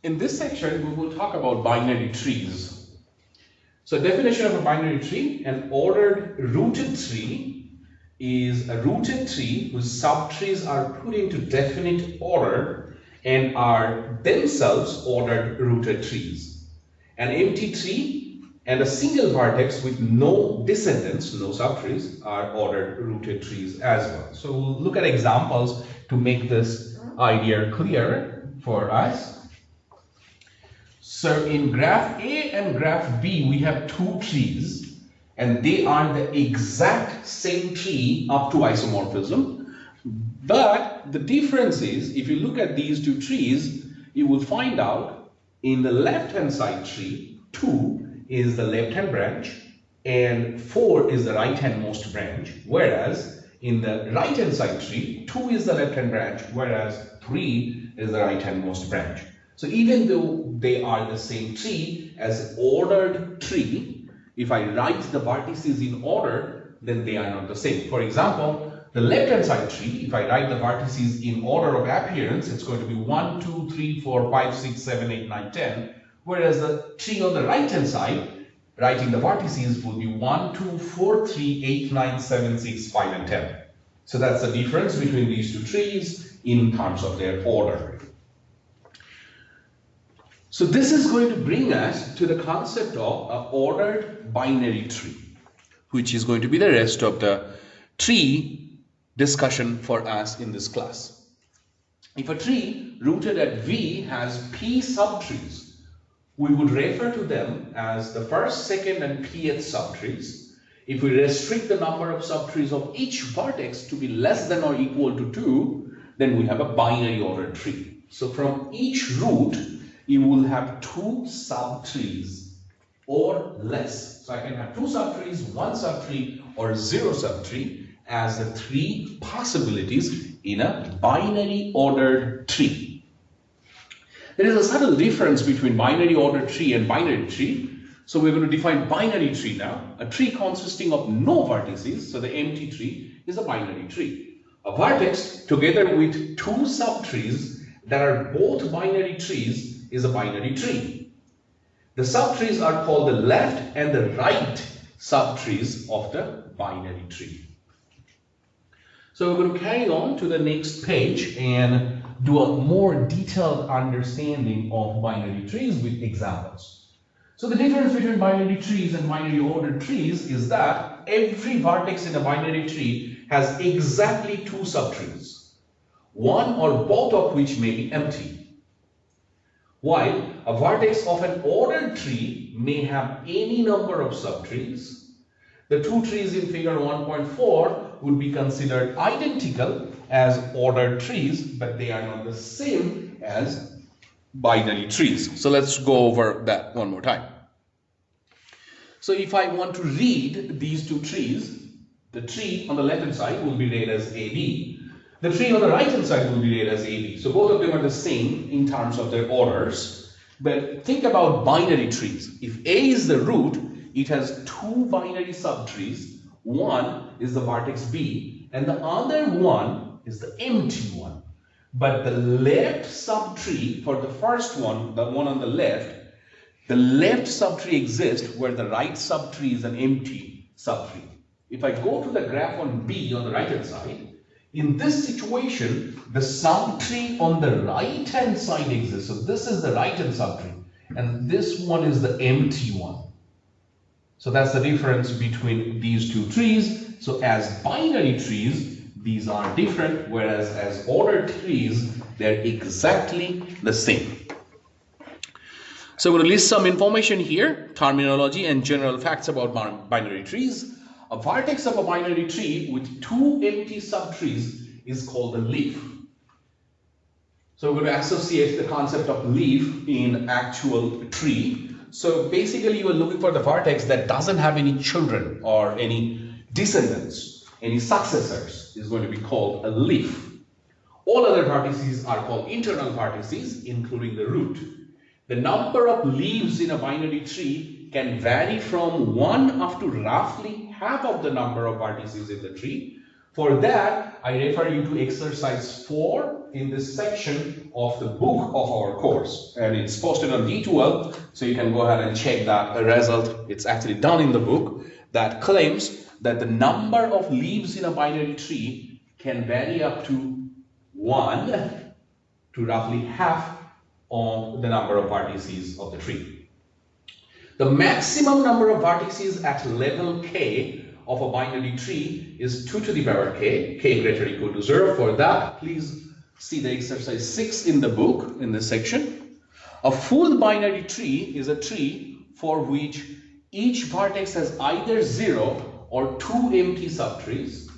In this section, we will talk about binary trees. So definition of a binary tree: an ordered rooted tree is a rooted tree whose subtrees are put into definite order and are themselves ordered rooted trees. An empty tree and a single vertex with no descendants, no subtrees, are ordered rooted trees as well. So we'll look at examples to make this idea clear for us. So in graph A and graph B, we have two trees, and they are the exact same tree up to isomorphism. But the difference is, if you look at these two trees, you will find out in the left-hand side tree, 2 is the left-hand branch and 4 is the right-hand most branch, whereas in the right-hand side tree, 2 is the left-hand branch, whereas 3 is the right-hand most branch. So even though they are the same tree as ordered tree, if I write the vertices in order, then they are not the same. For example, the left-hand side tree, if I write the vertices in order of appearance, it's going to be 1, 2, 3, 4, 5, 6, 7, 8, 9, 10. Whereas the tree on the right-hand side, writing the vertices will be 1, 2, 4, 3, 8, 9, 7, 6, 5, and 10. So that's the difference between these two trees in terms of their order. So this is going to bring us to the concept of an ordered binary tree, which is going to be the rest of the tree discussion for us in this class. If a tree rooted at V has P subtrees, we would refer to them as the first, second, and pth subtrees. If we restrict the number of subtrees of each vertex to be less than or equal to 2, then we have a binary ordered tree. So from each root, you will have 2 subtrees or less. So I can have 2 subtrees, 1 subtree, or 0 subtree as the 3 possibilities in a binary ordered tree. There is a subtle difference between binary ordered tree and binary tree. So we're going to define binary tree now. A tree consisting of no vertices, so the empty tree, is a binary tree. A vertex together with 2 subtrees that are both binary trees is a binary tree. The subtrees are called the left and the right subtrees of the binary tree. So we're going to carry on to the next page and do a more detailed understanding of binary trees with examples. So the difference between binary trees and binary ordered trees is that every vertex in a binary tree has exactly 2 subtrees, one or both of which may be empty. While a vertex of an ordered tree may have any number of subtrees, the 2 trees in figure 1.4 would be considered identical as ordered trees, but they are not the same as binary trees. So let's go over that one more time. So if I want to read these 2 trees, the tree on the left hand side will be read as AB. The tree on the right hand side will be read as AB. So both of them are the same in terms of their orders. But think about binary trees. If A is the root, it has 2 binary subtrees. One is the vertex B and the other one is the empty one. But the left subtree for the first one, the one on the left subtree exists where the right subtree is an empty subtree. If I go to the graph on B on the right hand side, in this situation, the subtree on the right hand side exists. So this is the right hand subtree and this one is the empty one. So that's the difference between these 2 trees. So as binary trees, these are different, whereas as ordered trees, they're exactly the same. So we're going to list some information here, terminology and general facts about binary trees. A vertex of a binary tree with 2 empty subtrees is called a leaf. So we're going to associate the concept of leaf in actual tree. So basically you are looking for the vertex that doesn't have any children or any descendants, any successors is going to be called a leaf. All other vertices are called internal vertices, including the root. The number of leaves in a binary tree can vary from 1 up to roughly half of the number of vertices in the tree. For that, I refer you to exercise 4 in this section of the book of our course. And it's posted on D12, so you can go ahead and check that result. It's actually done in the book that claims that the number of leaves in a binary tree can vary up to 1 to roughly half of the number of vertices of the tree. The maximum number of vertices at level k of a binary tree is 2 to the power k, k greater or equal to 0. For that, please see the exercise 6 in the book in this section. A full binary tree is a tree for which each vertex has either 0 or 2 empty subtrees.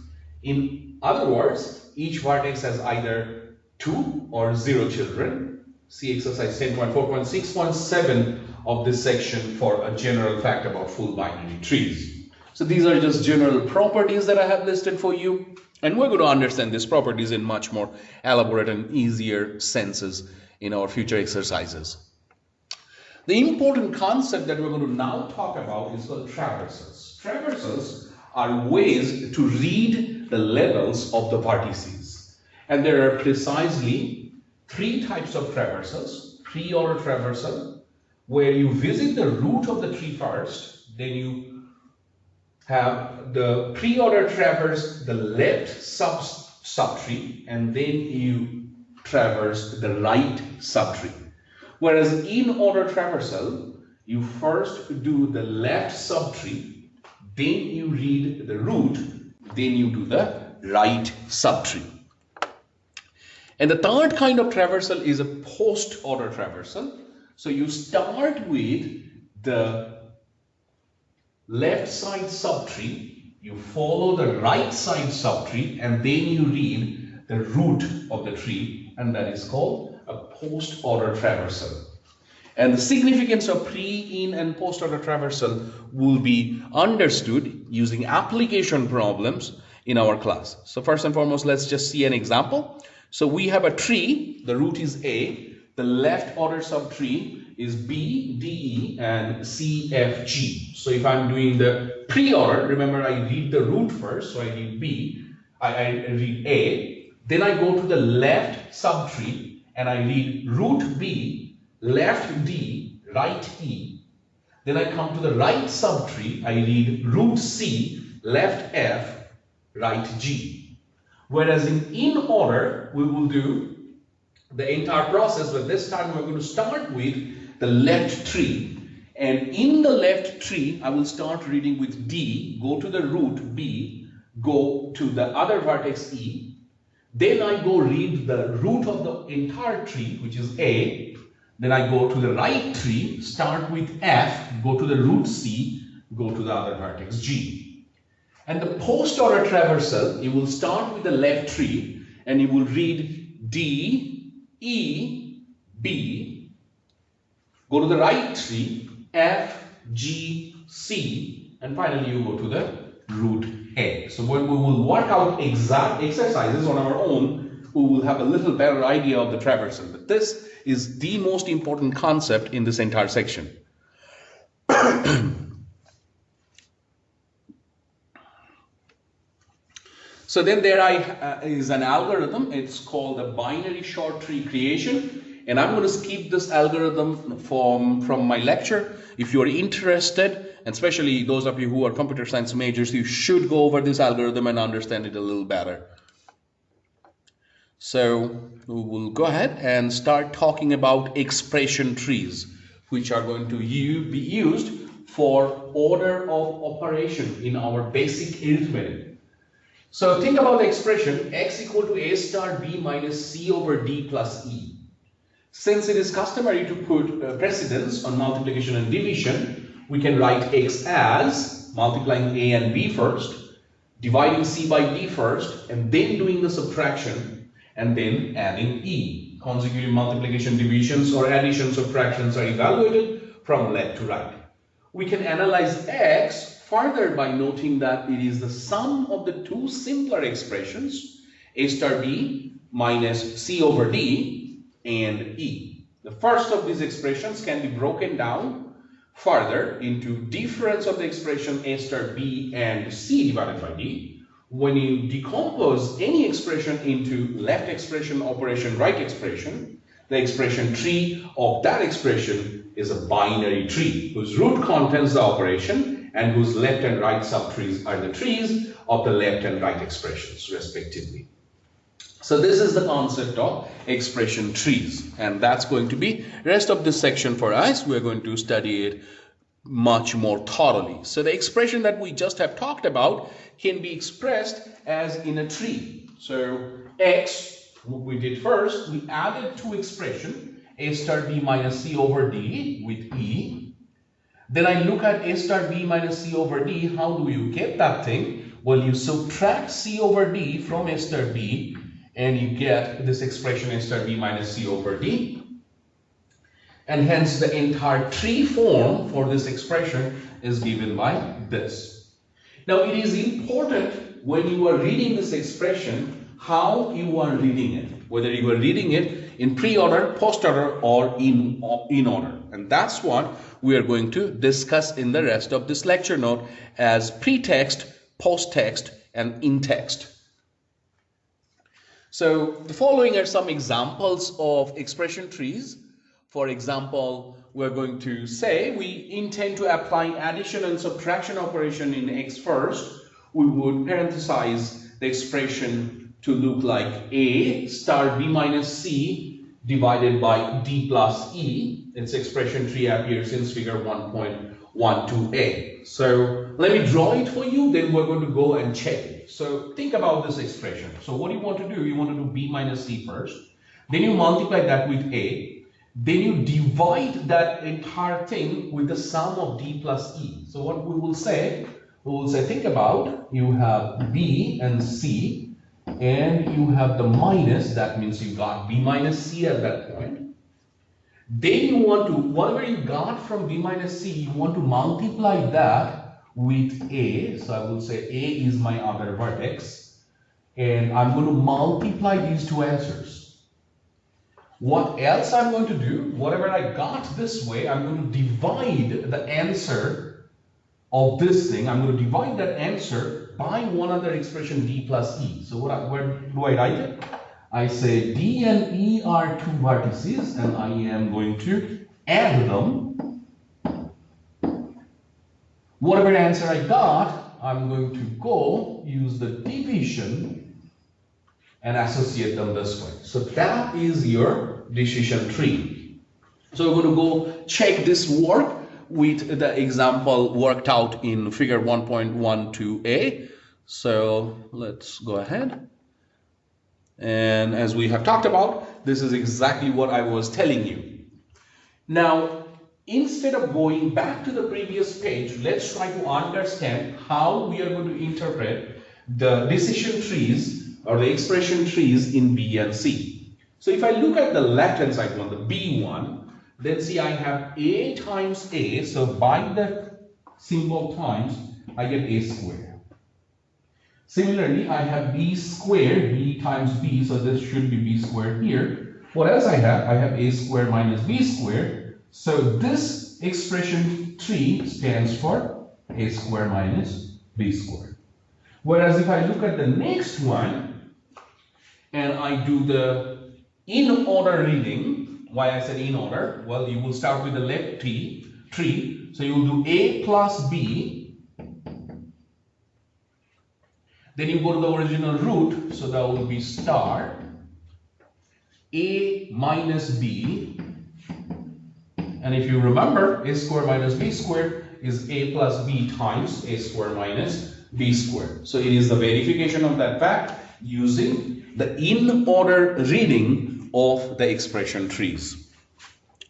In other words, each vertex has either 2 or 0 children. See exercise 10.4.6.7 of this section for a general fact about full binary trees. So these are just general properties that I have listed for you, and we're going to understand these properties in much more elaborate and easier senses in our future exercises. The important concept that we're going to now talk about is called traversals. Traversals are ways to read the levels of the vertices, and there are precisely 3 types of traversals. Pre-order traversal, where you visit the root of the tree first, then you have the pre-order traverse the left subtree, and then you traverse the right subtree. Whereas in order traversal, you first do the left subtree, then you read the root, then you do the right subtree. And the third kind of traversal is a post-order traversal. So you start with the left side subtree, you follow the right side subtree, and then you read the root of the tree, and that is called a post-order traversal. And the significance of pre, in, and post-order traversal will be understood using application problems in our class. So first and foremost, let's just see an example. So we have a tree, the root is A, the left order subtree is B, D, E, and C, F, G. So if I'm doing the pre-order, remember I read the root first, so I read B, I read A, then I go to the left subtree and I read root B, left D, right E. Then I come to the right subtree, I read root C, left F, right G. Whereas in order, we will do the entire process, but this time we're going to start with the left tree. And in the left tree, I will start reading with D, go to the root B, go to the other vertex E. Then I go read the root of the entire tree, which is A. Then I go to the right tree, start with F, go to the root C, go to the other vertex G. And the post-order traversal, you will start with the left tree and you will read D, E, B, go to the right tree, F, G, C, and finally you go to the root A. So when we will work out exact exercises on our own, we will have a little better idea of the traversal. But this is the most important concept in this entire section. So then there is an algorithm. It's called a binary short tree creation. And I'm going to skip this algorithm from my lecture. If you're interested, and especially those of you who are computer science majors, you should go over this algorithm and understand it a little better. So we will go ahead and start talking about expression trees, which are going to be used for order of operation in our basic arithmetic. So think about the expression x equal to a star b minus c over d plus e. Since it is customary to put precedence on multiplication and division, we can write x as multiplying a and b first, dividing c by d first, and then doing the subtraction, and then adding e. Consecutive multiplication, divisions, or additions of fractions are evaluated from left to right. We can analyze x further by noting that it is the sum of the two simpler expressions, a star b minus c over d and e. The first of these expressions can be broken down further into difference of the expression a star b and c divided by d, when you decompose any expression into left expression, operation, right expression, the expression tree of that expression is a binary tree whose root contains the operation and whose left and right subtrees are the trees of the left and right expressions respectively. So this is the concept of expression trees, and that's going to be rest of this section for us. We're going to study it much more thoroughly. So the expression that we just have talked about can be expressed as in a tree. So x, what we did first, we added two expressions, a star b minus c over d with e. Then I look at a star b minus c over d. How do you get that thing? Well, you subtract c over d from a star b and you get this expression a star b minus c over d. And hence the entire tree form for this expression is given by this. Now it is important when you are reading this expression how you are reading it, whether you are reading it in pre-order, post-order, or in order. And that's what we are going to discuss in the rest of this lecture note as pre-text, post-text, and in-text. So the following are some examples of expression trees. For example, we're going to say we intend to apply addition and subtraction operation in x first. We would parenthesize the expression to look like a star b minus c divided by d plus e. Its expression tree appears in figure 1.12a. So let me draw it for you, then we're going to go and check it. So think about this expression. So what you want to do, you want to do b minus c first. Then you multiply that with a. Then you divide that entire thing with the sum of d plus e. So what we will say, think about, you have b and c, and you have the minus, that means you got b minus c at that point. Then you want to, whatever you got from b minus c, you want to multiply that with a. So I will say a is my other vertex, and I'm going to multiply these two answers. What else I'm going to do, whatever I got this way, I'm going to divide the answer of this thing. I'm going to divide that answer by one other expression d plus e. So where do I write it? I say d and e are two vertices and I am going to add them. Whatever answer I got, I'm going to go use the division and associate them this way. So that is your decision tree. So we're going to go check this work with the example worked out in figure 1.12a. So let's go ahead. And as we have talked about, this is exactly what I was telling you. Now, instead of going back to the previous page, let's try to understand how we are going to interpret the decision trees or the expression trees in B and C. So if I look at the left hand side one, the B one, then see I have A times A. So by the symbol times, I get A squared. Similarly, I have B squared, B times B. So this should be B squared here. What else I have? I have A squared minus B squared. So this expression tree stands for A squared minus B squared. Whereas if I look at the next one and I do the in order reading, why I said in order? Well, you will start with the left tree. So you will do A plus B. Then you go to the original root. So that will be star A minus B. And if you remember, A squared minus B squared is A plus B times A squared minus B squared. So it is the verification of that fact using the in order reading of the expression trees.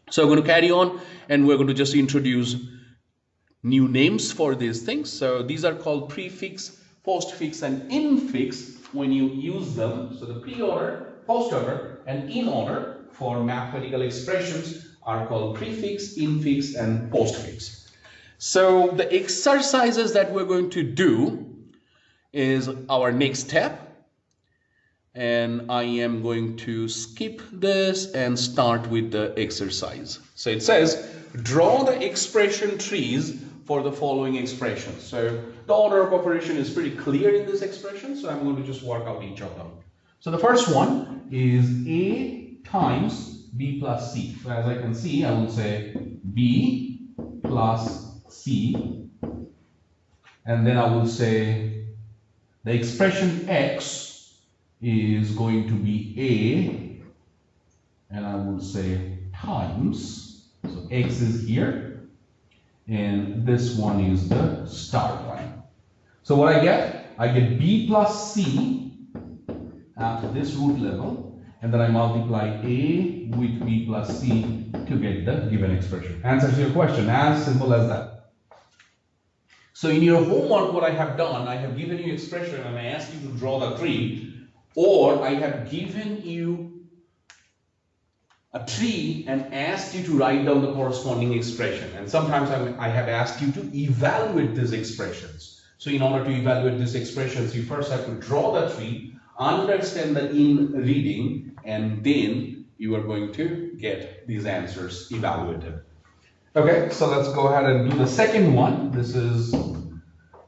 So we're going to carry on and we're going to just introduce new names for these things. So these are called prefix, postfix, and infix when you use them. So the pre-order, post-order, and in order for mathematical expressions are called prefix, infix, and postfix. So the exercises that we're going to do is our next step. And I am going to skip this and start with the exercise. So it says, draw the expression trees for the following expressions. So the order of operation is pretty clear in this expression, so I'm going to just work out each of them. So the first one is A times B plus C. So as I can see, I will say B plus C, and then I will say the expression X is going to be A, and I will say times, so X is here, and this one is the star one. So what I get B plus C at this root level, and then I multiply A with B plus C to get the given expression. Answer to your question, as simple as that. So in your homework, what I have done, I have given you expression and I asked you to draw the tree, or I have given you a tree and asked you to write down the corresponding expression. And sometimes I have asked you to evaluate these expressions. So in order to evaluate these expressions, you first have to draw the tree, understand the in reading, and then you are going to get these answers evaluated. Okay, so let's go ahead and do the second one. This is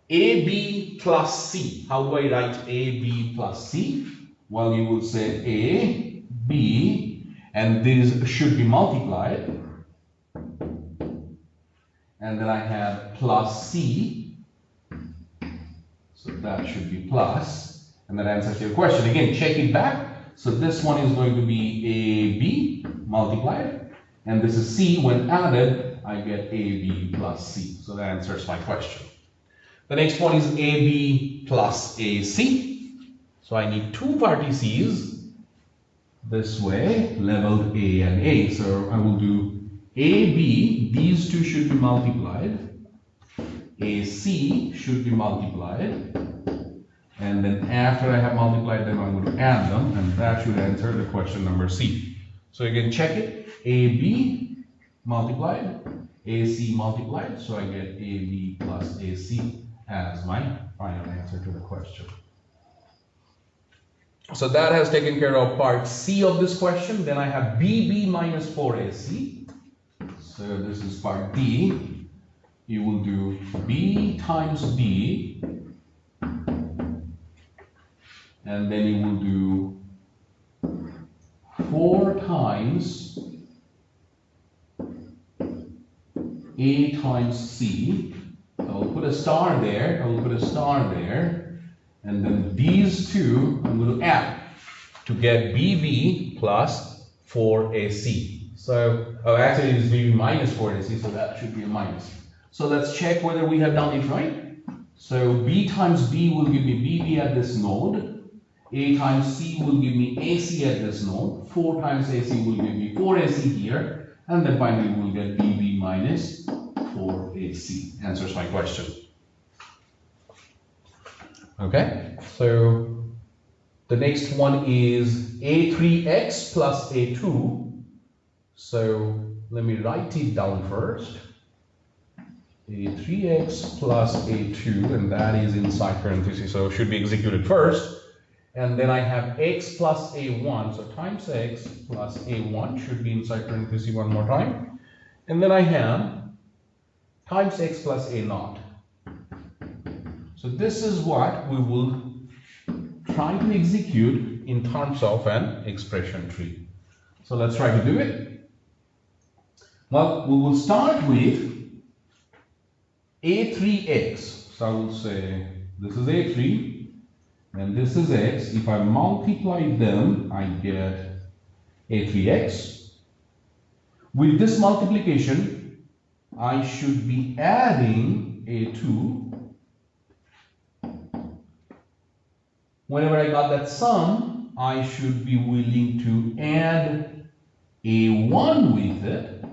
AB plus C. How do I write AB plus C? Well, you will say A, B, and these should be multiplied. And then I have plus C. So that should be plus. And that answers your question. Again, check it back. So this one is going to be AB multiplied. And this is C. When added, I get AB plus C. So that answers my question. The next one is AB plus AC. So I need two vertices this way, leveled A and A. So I will do AB. These two should be multiplied. AC should be multiplied. And then after I have multiplied them, I'm going to add them, and that should answer the question number C. So you can check it. AB multiplied, AC multiplied, so I get AB plus AC as my final answer to the question. So that has taken care of part C of this question. Then I have BB minus 4AC. So this is part D. You will do B times B, and then you will do 4 times A times C. So I'll put a star there, and then these two I'm going to add to get BB plus 4AC. So, actually it is BB minus 4AC, so that should be a minus. So let's check whether we have done it right. So B times B will give me BB at this node. A times C will give me AC at this node. 4 times AC will give me 4AC here. And then finally we'll get BB minus 4AC. Answers my question. Okay, so the next one is A3x plus A2. So let me write it down first. A3x plus A2, and that is inside parentheses, so it should be executed first. And then I have x plus A1, so times x plus A1 should be inside parentheses one more time. And then I have times x plus A0. So this is what we will try to execute in terms of an expression tree. So let's try to do it. Well, we will start with A3x. So I will say this is A3 and this is x. If I multiply them, I get A3x. With this multiplication, I should be adding A2. Whenever I got that sum, I should be willing to add A1 with it.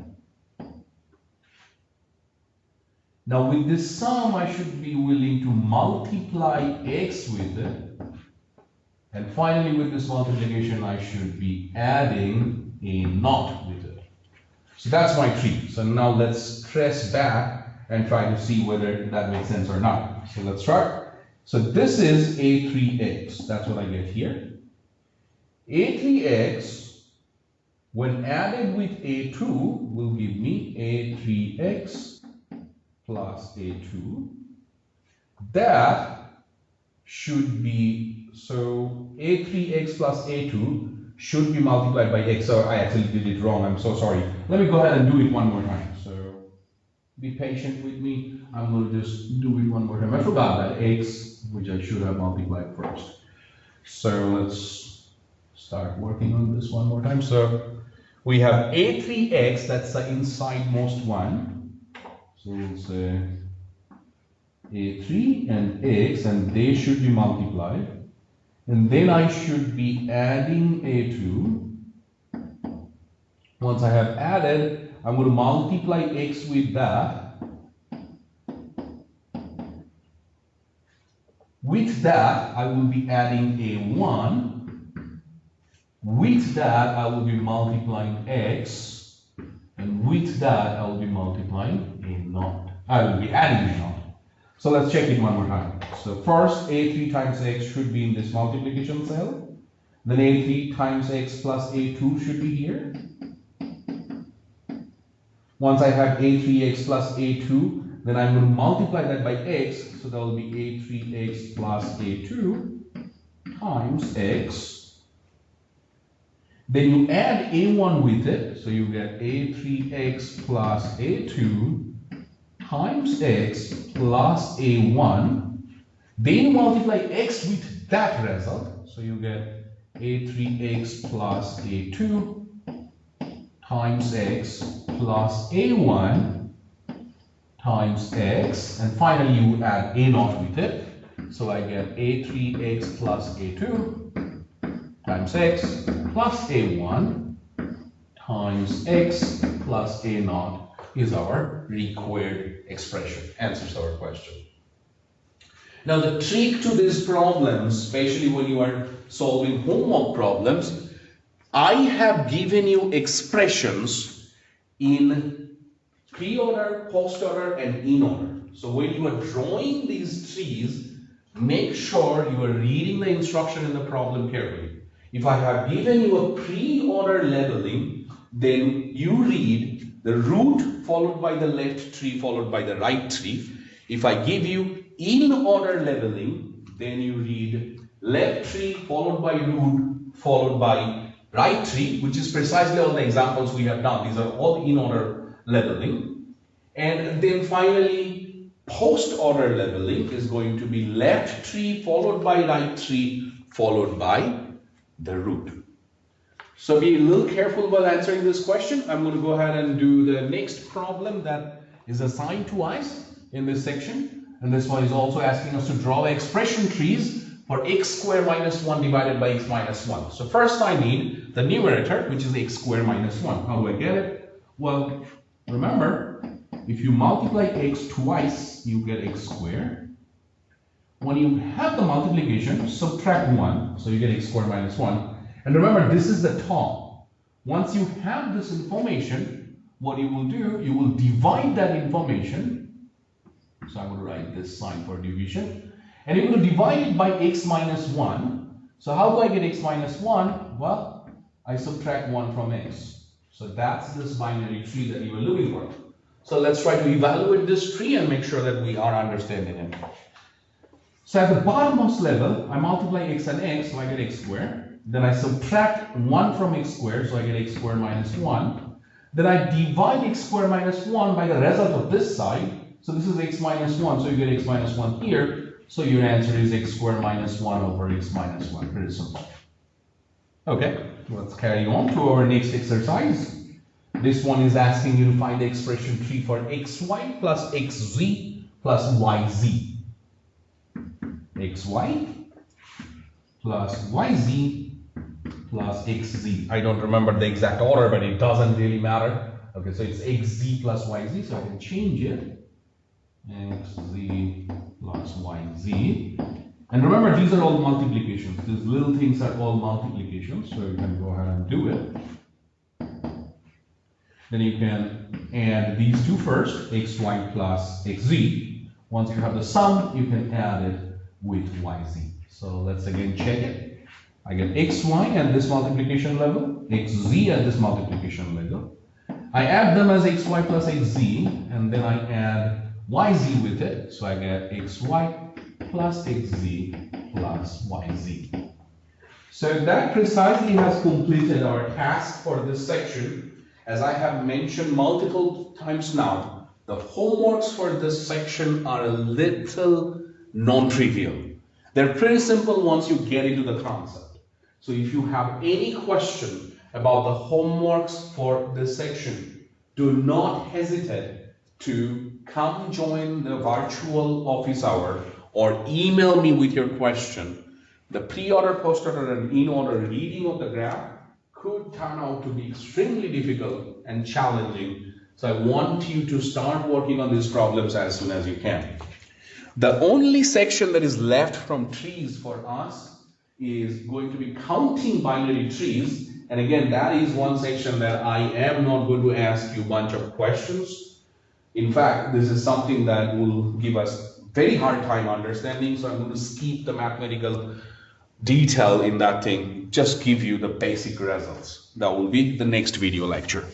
Now with this sum, I should be willing to multiply x with it. And finally, with this multiplication, I should be adding A0 with it. So that's my tree. So now let's trace back and try to see whether that makes sense or not. So let's start. So this is A3x. That's what I get here. A3x, when added with A2, will give me A3x plus a2. That should be, so a3x plus a2 should be multiplied by x. So I actually did it wrong. I'm so sorry. Let me go ahead and do it one more time. So be patient with me. I'm going to just do it one more time. I forgot that x, which I should have multiplied first. So let's start working on this one more time. So we have a3x, that's the insidemost one. So we'll say a3 and x, and they should be multiplied. And then I should be adding a2. Once I have added, I'm going to multiply x with that. With that, I will be adding a1. With that, I will be multiplying x. And with that, I will be multiplying a0. I will be adding a0. So let's check it one more time. So first, a3 times x should be in this multiplication cell. Then a3 times x plus a2 should be here. Once I have a3x plus a2, then I'm going to multiply that by x. So that will be a3x plus a2 times x. Then you add a1 with it. So you get a3x plus a2 times x plus a1. Then you multiply x with that result. So you get a3x plus a2 times x plus a1 times x. And finally you add a0 with it. So I get a3x plus a2 times x plus a1 times x plus a0 is our required expression. Answers our question. Now the trick to these problems, especially when you are solving homework problems, I have given you expressions in pre-order, post-order, and in-order. So when you are drawing these trees, make sure you are reading the instruction in the problem carefully. If I have given you a pre-order labeling, then you read the root followed by the left tree followed by the right tree. If I give you in-order labeling, then you read left tree followed by root followed by right tree, which is precisely all the examples we have done. These are all in-order labeling. And then finally, post-order labeling is going to be left tree followed by right tree followed by the root. So be a little careful while answering this question. I'm going to go ahead and do the next problem that is assigned to us in this section. And this one is also asking us to draw expression trees for x squared minus 1 divided by x minus 1. So first I need the numerator, which is x squared minus 1. How do I get it? Well, remember, if you multiply x twice, you get x squared. When you have the multiplication, subtract 1, so you get x squared minus 1. And remember, this is the top. Once you have this information, what you will do, you will divide that information. So I'm going to write this sign for division. And you're going to divide it by x minus 1. So how do I get x minus 1? Well, I subtract 1 from x. So that's this binary tree that you were looking for. So let's try to evaluate this tree and make sure that we are understanding it. So at the bottommost level, I multiply x and x, so I get x squared. Then I subtract 1 from x squared, so I get x squared minus 1. Then I divide x squared minus 1 by the result of this side. So this is x minus 1, so you get x minus 1 here. So your answer is x squared minus 1 over x minus 1. Pretty simple. Okay, let's carry on to our next exercise. This one is asking you to find the expression tree for xy plus xz plus yz. xy plus yz plus xz. I don't remember the exact order, but it doesn't really matter. Okay, so it's xz plus yz, so I can change it. xz plus yz. And remember, these are all multiplications. These little things are all multiplications, so you can go ahead and do it. Then you can add these two first, xy plus xz. Once you have the sum, you can add it with yz. So let's again check it. I get xy at this multiplication level, xz at this multiplication level. I add them as xy plus xz, and then I add yz with it. So I get xy plus xz plus yz. So that precisely has completed our task for this section. As I have mentioned multiple times now, the homeworks for this section are a little non-trivial. They're pretty simple once you get into the concept. So if you have any question about the homeworks for this section, do not hesitate to come join the virtual office hour or email me with your question. The pre-order, post-order, and in-order reading of the graph could turn out to be extremely difficult and challenging. So I want you to start working on these problems as soon as you can. The only section that is left from trees for us is going to be counting binary trees. And again, that is one section that I am not going to ask you a bunch of questions. In fact, this is something that will give us very hard time understanding. So I'm going to skip the mathematical detail in that thing, just give you the basic results. That will be the next video lecture.